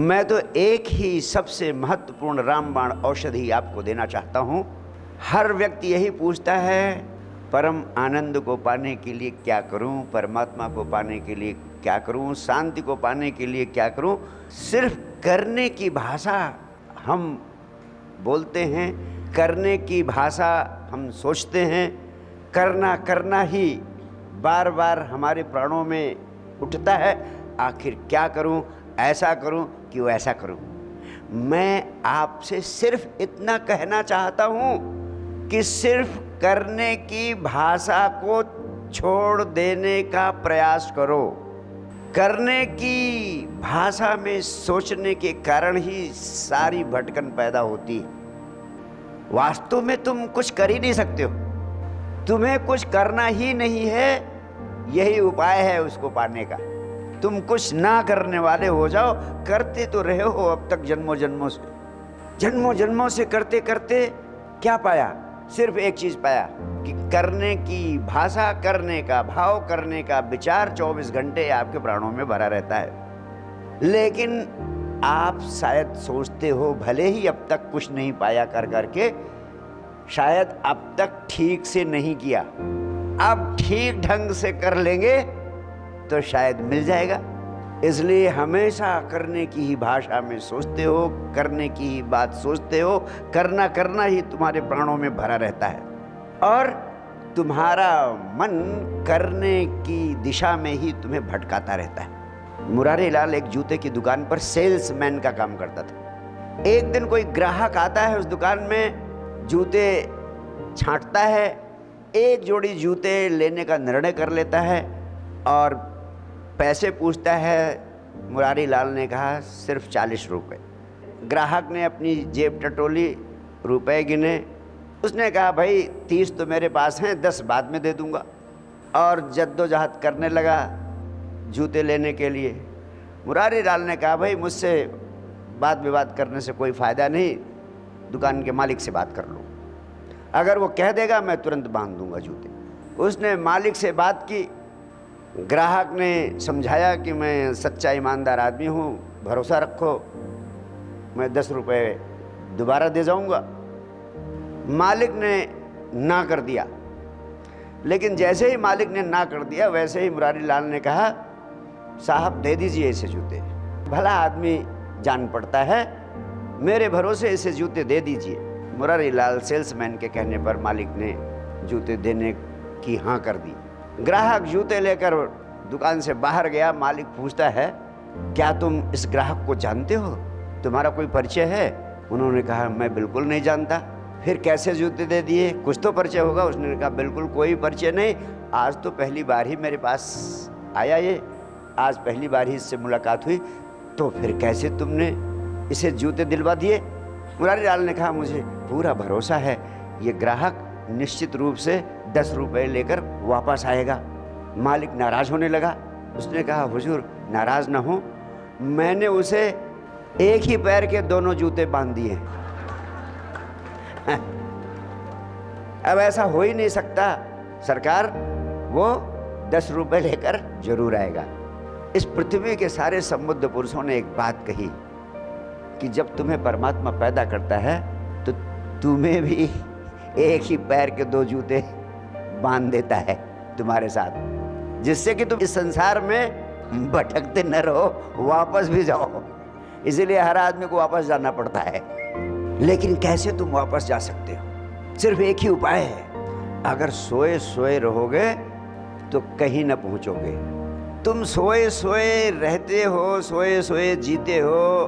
मैं तो एक ही सबसे महत्वपूर्ण रामबाण औषधि आपको देना चाहता हूँ। हर व्यक्ति यही पूछता है, परम आनंद को पाने के लिए क्या करूं, परमात्मा को पाने के लिए क्या करूं, शांति को पाने के लिए क्या करूं। सिर्फ करने की भाषा हम बोलते हैं, करने की भाषा हम सोचते हैं, करना करना ही बार बार हमारे प्राणों में उठता है। आखिर क्या करूं, ऐसा करूं कि वैसा करूं। मैं आपसे सिर्फ इतना कहना चाहता हूं कि सिर्फ करने की भाषा को छोड़ देने का प्रयास करो। करने की भाषा में सोचने के कारण ही सारी भटकन पैदा होती है। वास्तव में तुम कुछ कर ही नहीं सकते हो, तुम्हें कुछ करना ही नहीं है। यही उपाय है उसको पाने का। तुम कुछ ना करने वाले हो जाओ। करते तो रहे हो अब तक जन्मों जन्मों से करते करते क्या पाया? सिर्फ एक चीज पाया कि करने की भाषा, करने का भाव, करने का विचार 24 घंटे आपके प्राणों में भरा रहता है। लेकिन आप शायद सोचते हो, भले ही अब तक कुछ नहीं पाया कर करके, शायद अब तक ठीक से नहीं किया, अब ठीक ढंग से कर लेंगे तो शायद मिल जाएगा। इसलिए हमेशा करने की ही भाषा में सोचते हो, करने की ही बात सोचते हो। करना करना ही तुम्हारे प्राणों में भरा रहता है और तुम्हारा मन करने की दिशा में ही तुम्हें भटकाता रहता है। मुरारी लाल एक जूते की दुकान पर सेल्समैन का काम करता था। एक दिन कोई ग्राहक आता है उस दुकान में, जूते छांटता है, एक जोड़ी जूते लेने का निर्णय कर लेता है और पैसे पूछता है। मुरारी लाल ने कहा सिर्फ 40 रुपये। ग्राहक ने अपनी जेब टटोली, रुपए गिने। उसने कहा भाई 30 तो मेरे पास हैं, 10 बाद में दे दूंगा। और जद्दोजहद करने लगा जूते लेने के लिए। मुरारी लाल ने कहा भाई मुझसे बात विवाद करने से कोई फ़ायदा नहीं, दुकान के मालिक से बात कर लो, अगर वो कह देगा मैं तुरंत बांध दूंगा जूते। उसने मालिक से बात की। ग्राहक ने समझाया कि मैं सच्चा ईमानदार आदमी हूँ, भरोसा रखो, मैं 10 रुपये दोबारा दे जाऊँगा। मालिक ने ना कर दिया। लेकिन जैसे ही मालिक ने ना कर दिया वैसे ही मुरारी लाल ने कहा साहब दे दीजिए इसे जूते, भला आदमी जान पड़ता है, मेरे भरोसे इसे जूते दे दीजिए। मुरारी लाल सेल्समैन के कहने पर मालिक ने जूते देने की हाँ कर दी। ग्राहक जूते लेकर दुकान से बाहर गया। मालिक पूछता है क्या तुम इस ग्राहक को जानते हो, तुम्हारा कोई परिचय है? उन्होंने कहा मैं बिल्कुल नहीं जानता। फिर कैसे जूते दे दिए, कुछ तो परिचय होगा। उसने कहा बिल्कुल कोई परिचय नहीं, आज तो पहली बार ही मेरे पास आया, ये आज पहली बार ही इससे मुलाकात हुई। तो फिर कैसे तुमने इसे जूते दिलवा दिए? मुरारी लाल ने कहा मुझे पूरा भरोसा है, ये ग्राहक निश्चित रूप से 10 रुपये लेकर वापस आएगा। मालिक नाराज होने लगा। उसने कहा हुजूर नाराज ना हो, मैंने उसे एक ही पैर के दोनों जूते बांध दिए। अब ऐसा हो ही नहीं सकता सरकार, वो 10 रुपये लेकर जरूर आएगा। इस पृथ्वी के सारे समुद्ध पुरुषों ने एक बात कही कि जब तुम्हें परमात्मा पैदा करता है तो तुम्हें भी एक ही पैर के 2 जूते बांध देता है तुम्हारे साथ, जिससे कि तुम इस संसार में भटकते न रहो, वापस भी जाओ। इसीलिए हर आदमी को वापस जाना पड़ता है। लेकिन कैसे तुम वापस जा सकते हो? सिर्फ एक ही उपाय है, अगर सोए सोए रहोगे तो कहीं न पहुंचोगे। तुम सोए सोए रहते हो, सोए सोए जीते हो,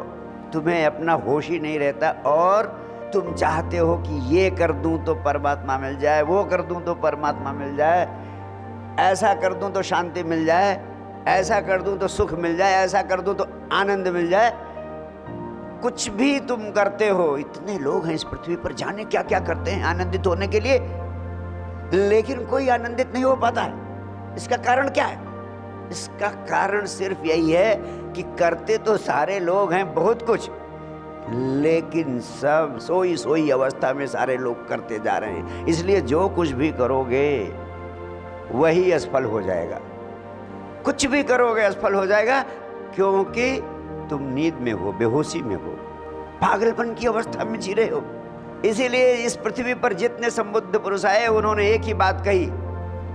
तुम्हें अपना होश ही नहीं रहता और तुम चाहते हो कि ये कर दूं तो परमात्मा मिल जाए, वो कर दूं तो परमात्मा मिल जाए, ऐसा कर दूं तो शांति मिल जाए, ऐसा कर दूं तो सुख मिल जाए, ऐसा कर दूं तो आनंद मिल जाए। कुछ भी तुम करते हो। इतने लोग हैं इस पृथ्वी पर, जाने क्या क्या करते हैं आनंदित होने के लिए, लेकिन कोई आनंदित नहीं हो पाता है। इसका कारण क्या है? इसका कारण सिर्फ यही है कि करते तो सारे लोग हैं बहुत कुछ, लेकिन सब सोई सोई अवस्था में सारे लोग करते जा रहे हैं। इसलिए जो कुछ भी करोगे वही असफल हो जाएगा। कुछ भी करोगे असफल हो जाएगा, क्योंकि तुम नींद में हो, बेहोशी में हो, पागलपन की अवस्था में जी रहे हो। इसीलिए इस पृथ्वी पर जितने संबुद्ध पुरुष आए उन्होंने एक ही बात कही।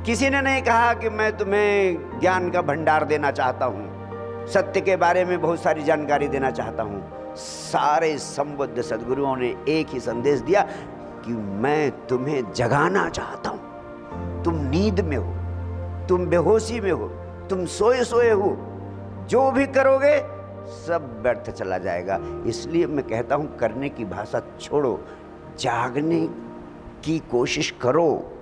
किसी ने नहीं कहा कि मैं तुम्हें ज्ञान का भंडार देना चाहता हूं, सत्य के बारे में बहुत सारी जानकारी देना चाहता हूं। सारे संबुद्ध सद्गुरुओं ने एक ही संदेश दिया कि मैं तुम्हें जगाना चाहता हूं। तुम नींद में हो, तुम बेहोशी में हो, तुम सोए सोए हो, जो भी करोगे सब व्यर्थ चला जाएगा। इसलिए मैं कहता हूं करने की भाषा छोड़ो, जागने की कोशिश करो।